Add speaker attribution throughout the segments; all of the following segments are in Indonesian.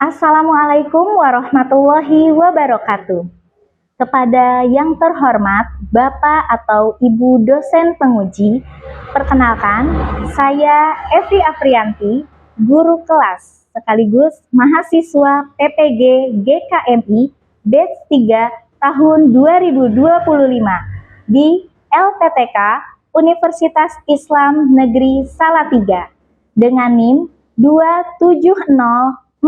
Speaker 1: Assalamualaikum warahmatullahi wabarakatuh. Kepada yang terhormat Bapak atau Ibu dosen penguji, perkenalkan, saya Evi Afrianti, guru kelas sekaligus mahasiswa PPG GKMI Batch 3 tahun 2025 di LPTK Universitas Islam Negeri Salatiga dengan NIM 27040250898.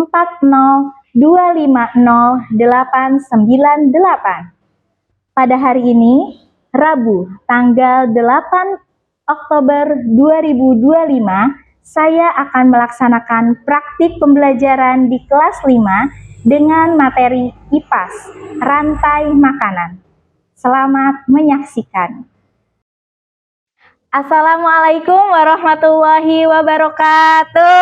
Speaker 1: Pada hari ini, Rabu, tanggal 8 Oktober 2025, saya akan melaksanakan praktik pembelajaran di kelas 5 dengan materi IPAS, rantai makanan. Selamat menyaksikan. Assalamualaikum warahmatullahi wabarakatuh.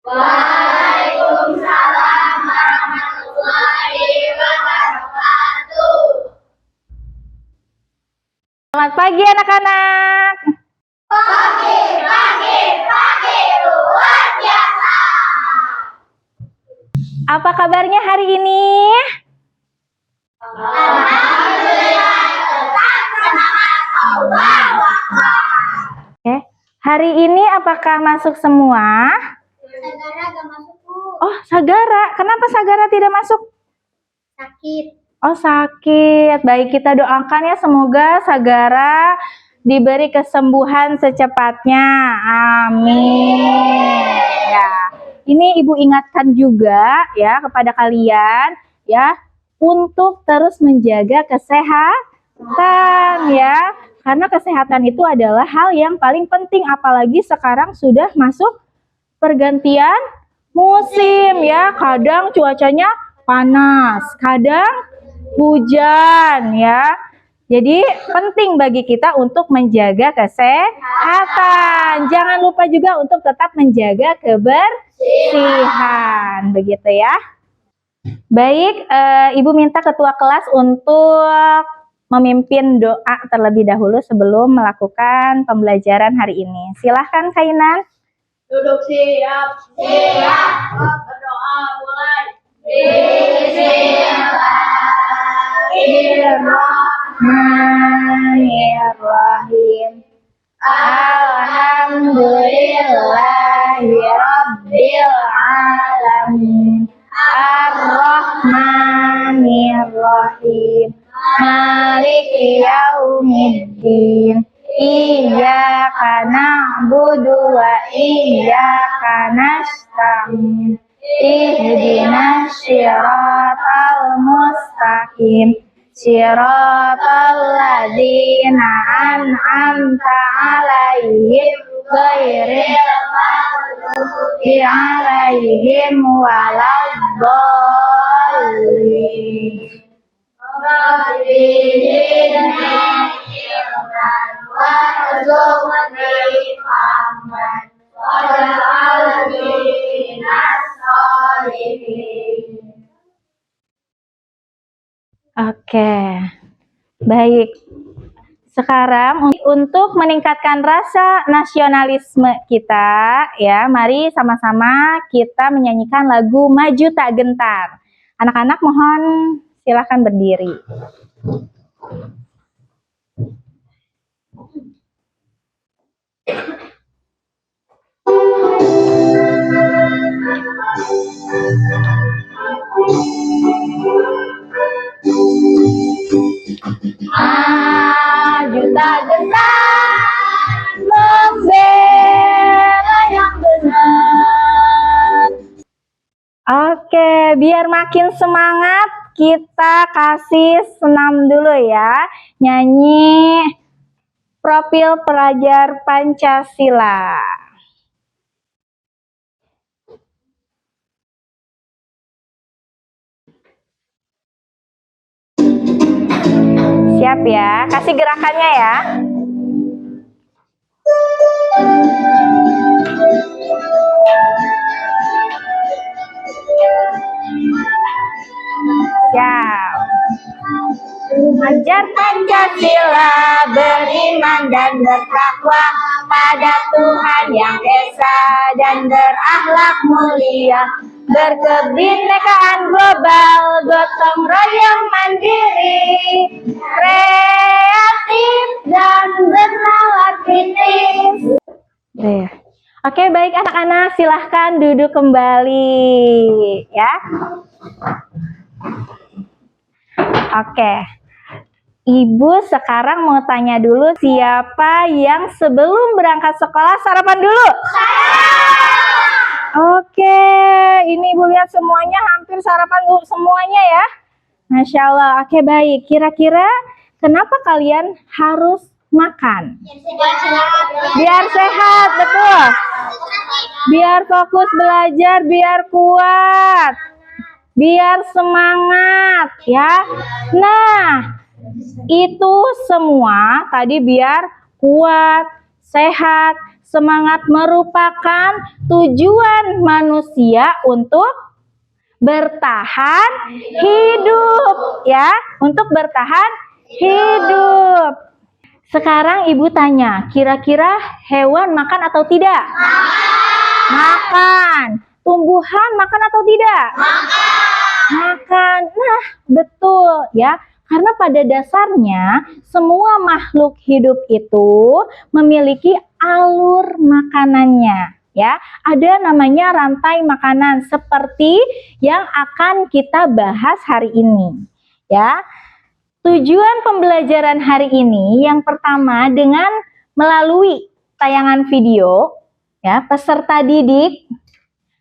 Speaker 2: Waalaikumsalam warahmatullahi wabarakatuh.
Speaker 1: Selamat pagi anak-anak.
Speaker 2: Pagi luar biasa.
Speaker 1: Apa kabarnya hari ini?
Speaker 2: Alhamdulillah, tetap semangat. Allahu Akbar.
Speaker 1: Oke. Hari ini apakah masuk semua?
Speaker 2: Sagara gak masuk, Bu.
Speaker 1: Oh, Sagara. Kenapa Sagara tidak masuk?
Speaker 2: Sakit.
Speaker 1: Oh, sakit. Baik, kita doakan ya semoga Sagara diberi kesembuhan secepatnya. Amin. Ya. Ini Ibu ingatkan juga ya kepada kalian ya untuk terus menjaga kesehatan ya. Karena kesehatan itu adalah hal yang paling penting, apalagi sekarang sudah masuk pergantian musim ya. Kadang cuacanya panas, kadang hujan ya. Jadi penting bagi kita untuk menjaga kesehatan. Jangan lupa juga untuk tetap menjaga kebersihan, begitu ya. Baik, Ibu minta ketua kelas untuk memimpin doa terlebih dahulu sebelum melakukan pembelajaran hari ini. Silahkan Kainan.
Speaker 2: Duduk siap. Siap. Berdoa mulai.
Speaker 1: Bismillahirrahmanirrahim. Alhamdulillahirabbil alamin. Ar-Rahmanirrahim. Maliki yaumiddin. Iyyaka na'budu wa iyyaka nasta'in. Ihdinas siratal mustaqim. Siratal ladzina an'amta 'alaihim ghairil maghdubi 'alaihim waladdallin. Oke, baik. Sekarang untuk meningkatkan rasa nasionalisme kita, ya, mari sama-sama kita menyanyikan lagu Maju Tak Gentar. Anak-anak mohon silakan berdiri. Maju tak gentar, membela yang benar. Oke, biar makin semangat kita kasih senam dulu ya. Nyanyi Profil Pelajar Pancasila. Siap ya, kasih gerakannya ya. Siap. Ajar Pancasila, beriman dan bertakwa pada Tuhan Yang Esa dan berakhlak mulia. berkebinekaan global, gotong royong mandiri, kreatif dan bernalar kritis. Oke, baik anak-anak, silahkan duduk kembali ya. Oke, Ibu sekarang mau tanya dulu, siapa yang sebelum berangkat sekolah sarapan dulu? Oke, ini Ibu lihat semuanya hampir sarapan dulu semuanya ya. Masya Allah. Oke, baik. Kira-kira kenapa kalian harus makan? Biar sehat, betul. Biar fokus belajar, biar kuat. Biar semangat ya. Nah, itu semua tadi biar kuat, sehat, semangat merupakan tujuan manusia untuk bertahan hidup ya, untuk bertahan hidup. Sekarang Ibu tanya, kira-kira hewan makan atau tidak? Makan. Tumbuhan makan atau tidak? Makan. Nah, betul ya. Karena pada dasarnya semua makhluk hidup itu memiliki alur makanannya ya. Ada namanya rantai makanan seperti yang akan kita bahas hari ini ya. Tujuan pembelajaran hari ini yang pertama dengan melalui tayangan video ya, peserta didik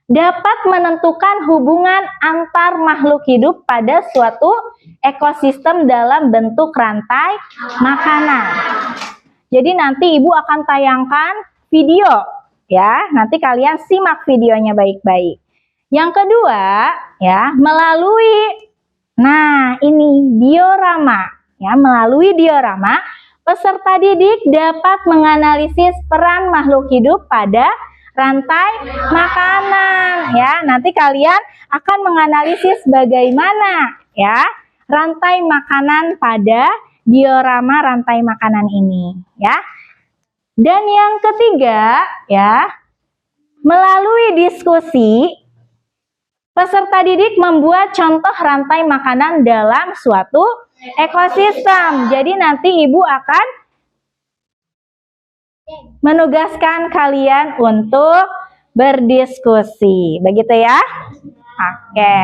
Speaker 1: dapat menentukan hubungan antar makhluk hidup pada suatu ekosistem dalam bentuk rantai makanan. Jadi nanti Ibu akan tayangkan video ya, nanti kalian simak videonya baik-baik. Yang kedua ya, melalui ini diorama ya, melalui diorama peserta didik dapat menganalisis peran makhluk hidup pada rantai makanan ya. Nanti kalian akan menganalisis bagaimana ya rantai makanan pada diorama rantai makanan ini ya. Dan yang ketiga ya, melalui diskusi peserta didik membuat contoh rantai makanan dalam suatu ekosistem. Jadi nanti Ibu akan menugaskan kalian untuk berdiskusi. Begitu ya? Oke.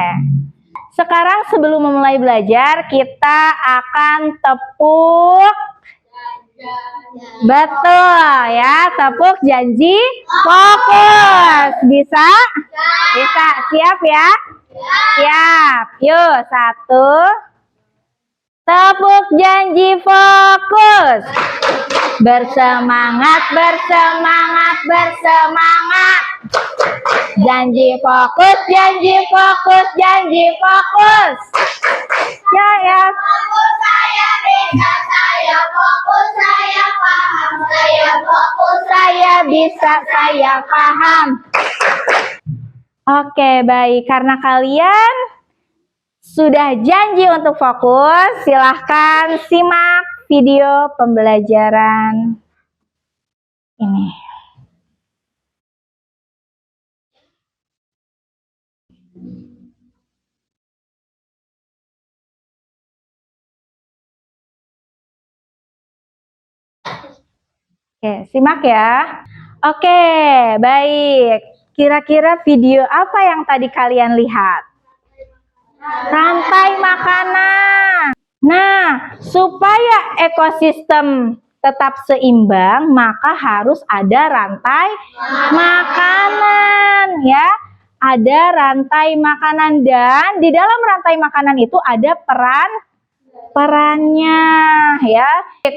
Speaker 1: Sekarang sebelum memulai belajar, kita akan tepuk. Betul ya, tepuk janji fokus. Bisa? Bisa. Siap ya? Siap. Yuk, 1. Tepuk janji fokus. Bersemangat, bersemangat, bersemangat. Janji fokus, janji fokus, janji fokus. Ya.
Speaker 2: Fokus saya bisa, saya fokus, saya paham, saya fokus,
Speaker 1: Saya bisa, saya paham. Oke, baik. Karena kalian sudah janji untuk fokus, silahkan simak video pembelajaran ini. Oke, simak ya. Oke, baik. Kira-kira video apa yang tadi kalian lihat? Rantai makanan. Nah, supaya ekosistem tetap seimbang, maka harus ada rantai makanan ya. Ada rantai makanan dan di dalam rantai makanan itu ada perannya ya.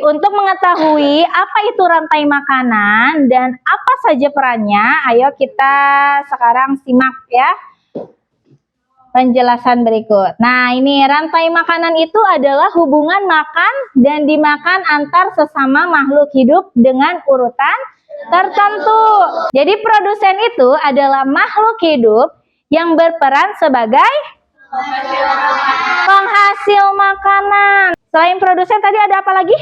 Speaker 1: Untuk mengetahui apa itu rantai makanan dan apa saja perannya, ayo kita sekarang simak ya penjelasan berikut. Nah, ini rantai makanan itu adalah hubungan makan dan dimakan antar sesama makhluk hidup dengan urutan tertentu. Jadi produsen itu adalah makhluk hidup yang berperan sebagai penghasil makanan. Selain produsen tadi ada apa lagi?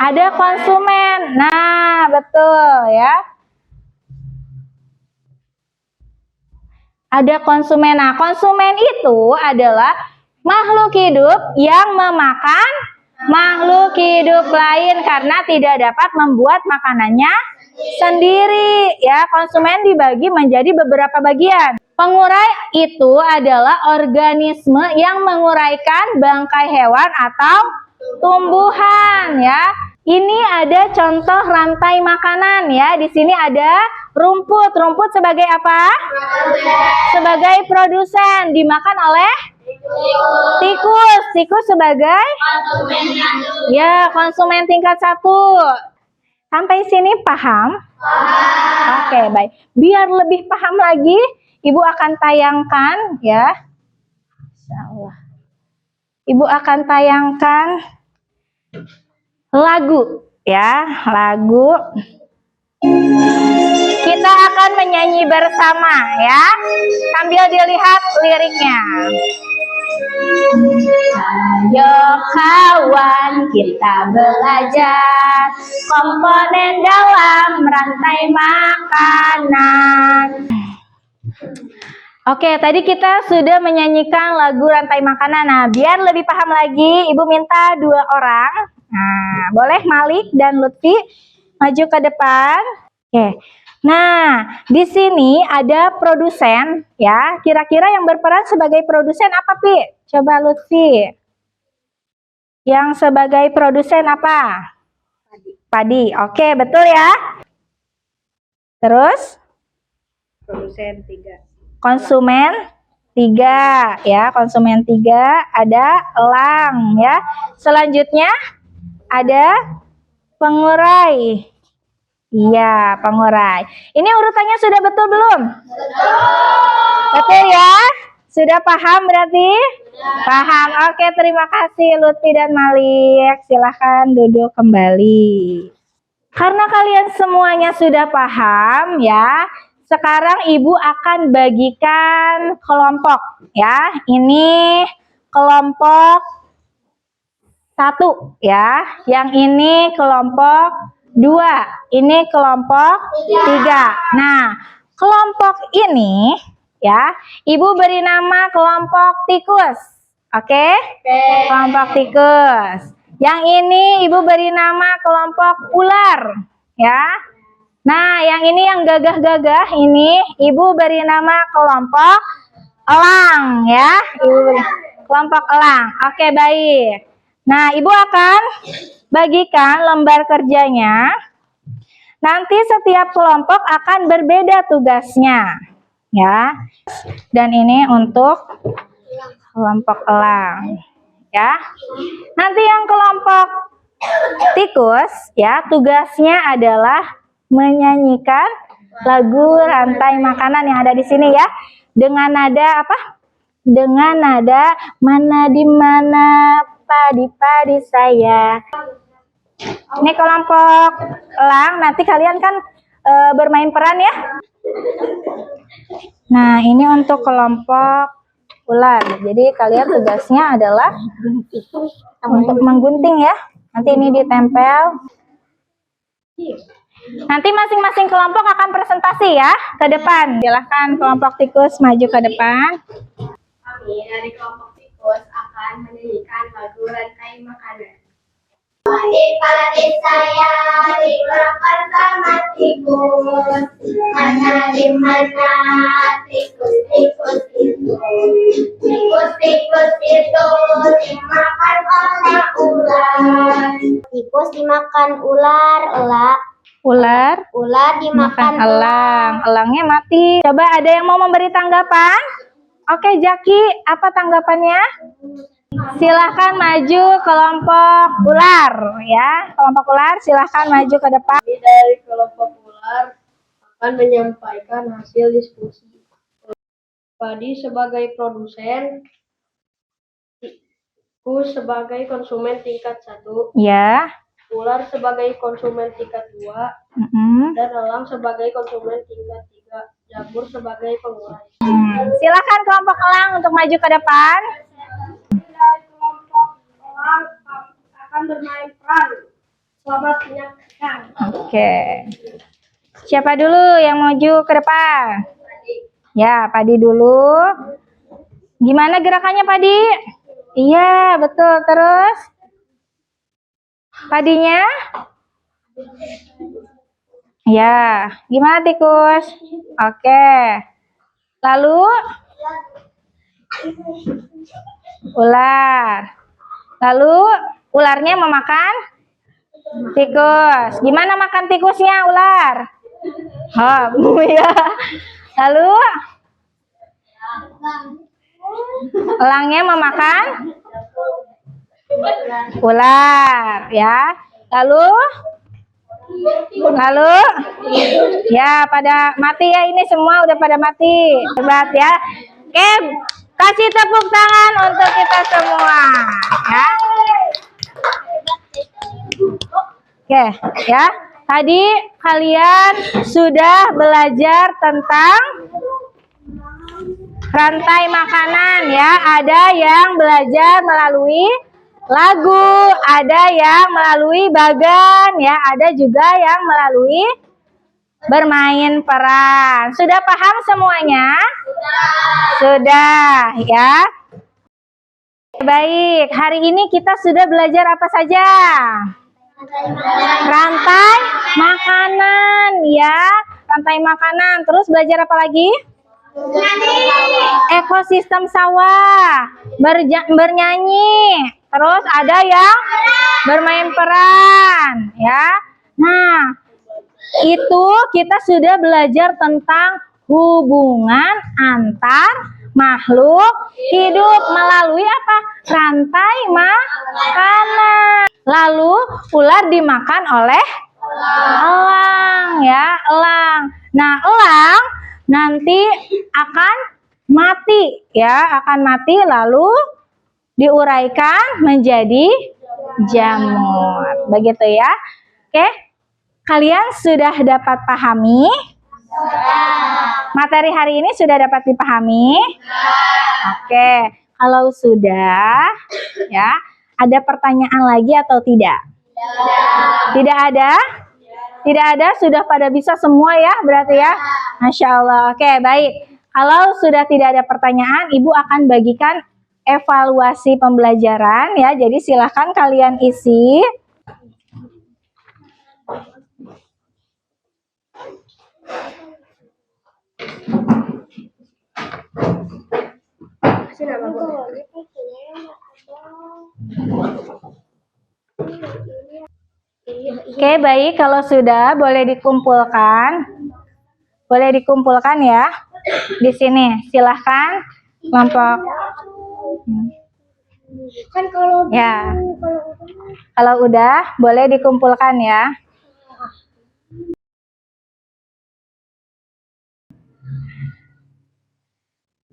Speaker 1: Ada konsumen. Nah, betul ya. Ada konsumen. Nah, konsumen itu adalah makhluk hidup yang memakan makhluk hidup lain karena tidak dapat membuat makanannya sendiri. Ya, konsumen dibagi menjadi beberapa bagian. Pengurai itu adalah organisme yang menguraikan bangkai hewan atau tumbuhan, ya. Ini ada contoh rantai makanan, ya. Di sini ada rumput. Rumput sebagai apa? Sebagai produsen, dimakan oleh tikus. Tikus sebagai ya konsumen tingkat 1. Sampai sini paham? Oke, baik. Biar lebih paham lagi, Ibu akan tayangkan, ya. Insyaallah. Ibu akan tayangkan lagu, ya, lagu. Kita akan menyanyi bersama, ya, sambil dilihat liriknya. Ayo kawan, kita belajar komponen dalam rantai makanan. Oke, tadi kita sudah menyanyikan lagu rantai makanan. Nah, biar lebih paham lagi, Ibu minta 2 orang. Nah, boleh Malik dan Lutfi maju ke depan. Oke. Nah, di sini ada produsen, ya. Kira-kira yang berperan sebagai produsen apa, Pi? Coba Lutfi. Yang sebagai produsen apa? Padi. Oke, betul ya. Terus?
Speaker 3: Produsen 3.
Speaker 1: Konsumen 3, ya. Konsumen 3 ada elang, ya. Selanjutnya ada pengurai. Iya, pengurai. Ini urutannya sudah betul belum? Betul ya? Sudah paham berarti? Paham. Oke, terima kasih Lutfi dan Malik. Silahkan duduk kembali. Karena kalian semuanya sudah paham, ya. Sekarang Ibu akan bagikan kelompok, ya. Ini kelompok 1, ya. Yang ini kelompok 2. Ini kelompok 3. Nah, kelompok ini, ya, Ibu beri nama kelompok tikus. Oke? Kelompok tikus. Yang ini Ibu beri nama kelompok ular, ya. Nah, yang ini yang gagah-gagah ini Ibu beri nama kelompok elang, ya. Ibu beri kelompok elang. Oke, baik. Nah, Ibu akan bagikan lembar kerjanya. Nanti setiap kelompok akan berbeda tugasnya, ya. Dan ini untuk kelompok elang, ya. Nanti yang kelompok tikus, ya, tugasnya adalah menyanyikan lagu rantai makanan yang ada di sini, ya, dengan nada apa? Dengan nada mana di mana padi-padi saya. Ini kelompok elang. Nanti kalian kan bermain peran, ya. Nah, ini untuk kelompok ular. Jadi kalian tugasnya adalah untuk menggunting, ya. Nanti ini ditempel. Nanti masing-masing kelompok akan presentasi, ya, ke depan. Silahkan kelompok tikus maju ke depan.
Speaker 3: Kami dari kelompok tikus akan menyanyikan lagu rantai makanan.
Speaker 2: Padi-padi saya dimakan sama tikus. Mana di mana tikus-tikus itu. Tikus-tikus itu dimakan oleh ular. Tikus dimakan ular,
Speaker 1: Ular
Speaker 2: dimakan
Speaker 1: elang. Elangnya mati. Coba ada yang mau memberi tanggapan? Oke, Jaki, apa tanggapannya? Silahkan maju kelompok ular, ya. Kelompok ular silahkan maju ke depan.
Speaker 3: Kami dari kelompok ular akan menyampaikan hasil diskusi. Padi sebagai produsen, tikus sebagai konsumen tingkat 1,
Speaker 1: Ya.
Speaker 3: ular sebagai konsumen tingkat 2, dan elang sebagai konsumen tingkat 3, jamur sebagai pengurai.
Speaker 1: Silakan kelompok elang untuk maju ke depan.
Speaker 3: Dari kelompok elang akan bermain peran. Selamat menyaksikan.
Speaker 1: Oke. Siapa dulu yang maju ke depan? Ya, Padi dulu. Gimana gerakannya, Padi? Iya, betul. Terus? Padinya? Ya, gimana tikus? Oke. Lalu? Ular. Lalu ularnya memakan tikus. Gimana makan tikusnya ular? Ya. Lalu elangnya memakan ular, ya. Lalu ya pada mati ya, ini semua udah pada mati. Hebat ya. Oke, kasih tepuk tangan untuk kita semua, ya. Oke, ya. Tadi kalian sudah belajar tentang rantai makanan, ya. Ada yang belajar melalui lagu, ada yang melalui bagan, ya. Ada juga yang melalui bermain peran. Sudah paham semuanya? Sudah, ya. Baik, hari ini kita sudah belajar apa saja? Rantai makanan, ya. Rantai makanan. Terus belajar apa lagi? Ekosistem sawah, bernyanyi. Terus ada yang bermain peran, ya. Nah, itu kita sudah belajar tentang hubungan antar makhluk hidup melalui apa? Rantai makanan. Lalu ular dimakan oleh elang, ya, elang. Nah, elang nanti akan mati, ya, akan mati lalu diuraikan menjadi jamur. Begitu ya. Oke. Kalian sudah dapat pahami? Materi hari ini sudah dapat dipahami? Oke, kalau sudah, ya, ada pertanyaan lagi atau tidak? Tidak ada? Tidak ada, sudah pada bisa semua ya, berarti ya? Masya Allah. Oke, baik. Kalau sudah tidak ada pertanyaan, Ibu akan bagikan evaluasi pembelajaran, ya. Jadi silahkan kalian isi. Oke, baik. Kalau sudah, boleh dikumpulkan. Boleh dikumpulkan ya. Di sini, silahkan kelompok.
Speaker 2: Kan kalau
Speaker 1: Ya. Kalau udah, boleh dikumpulkan ya.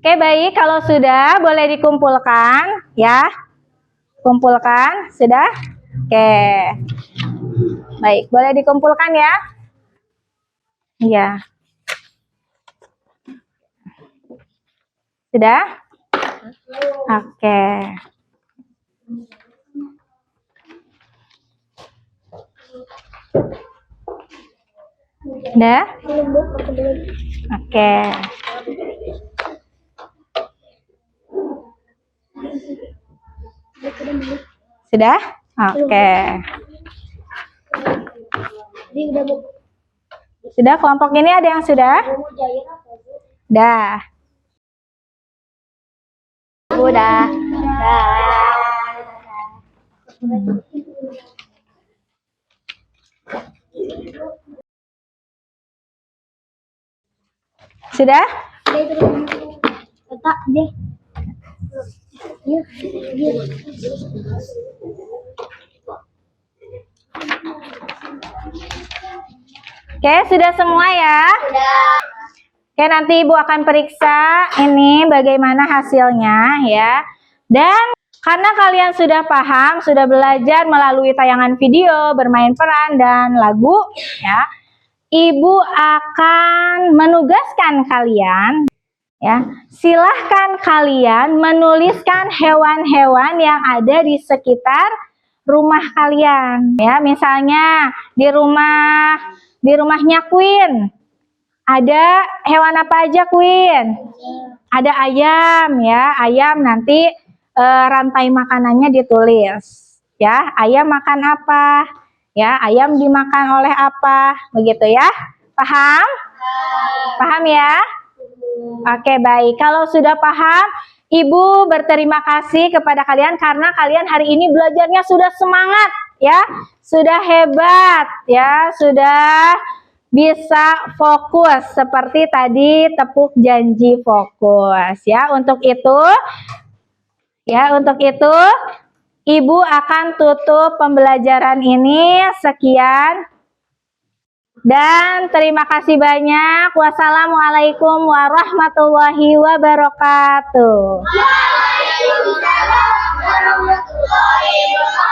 Speaker 1: Oke, baik. Kalau sudah, boleh dikumpulkan ya. Kumpulkan, sudah? Oke. Baik, boleh dikumpulkan ya. Iya. Sudah? Oke. Sudah? Oke. Sudah? Oke. Sudah, kelompok ini ada yang sudah? Dah. Udah. Sudah?
Speaker 2: letak deh.
Speaker 1: Oke, sudah semua ya?
Speaker 2: Sudah.
Speaker 1: Oke, nanti Ibu akan periksa ini bagaimana hasilnya ya. Dan karena kalian sudah paham, sudah belajar melalui tayangan video, bermain peran, dan lagu ya, Ibu akan menugaskan kalian ya. Silahkan kalian menuliskan hewan-hewan yang ada di sekitar rumah kalian ya. Misalnya di rumahnya Queen Ada hewan apa aja, Queen? Ada ayam ya. Ayam nanti rantai makanannya ditulis. Ya, ayam makan apa? Ya, ayam dimakan oleh apa? Begitu ya. Paham? Paham ya? Oke, baik. Kalau sudah paham, Ibu berterima kasih kepada kalian karena kalian hari ini belajarnya sudah semangat ya. Sudah hebat ya, sudah bisa fokus seperti tadi tepuk janji fokus ya. Untuk itu Ibu akan tutup pembelajaran ini. Sekian dan terima kasih banyak. Wassalamualaikum warahmatullahi wabarakatuh.
Speaker 2: Waalaikumsalam warahmatullahi wabarakatuh.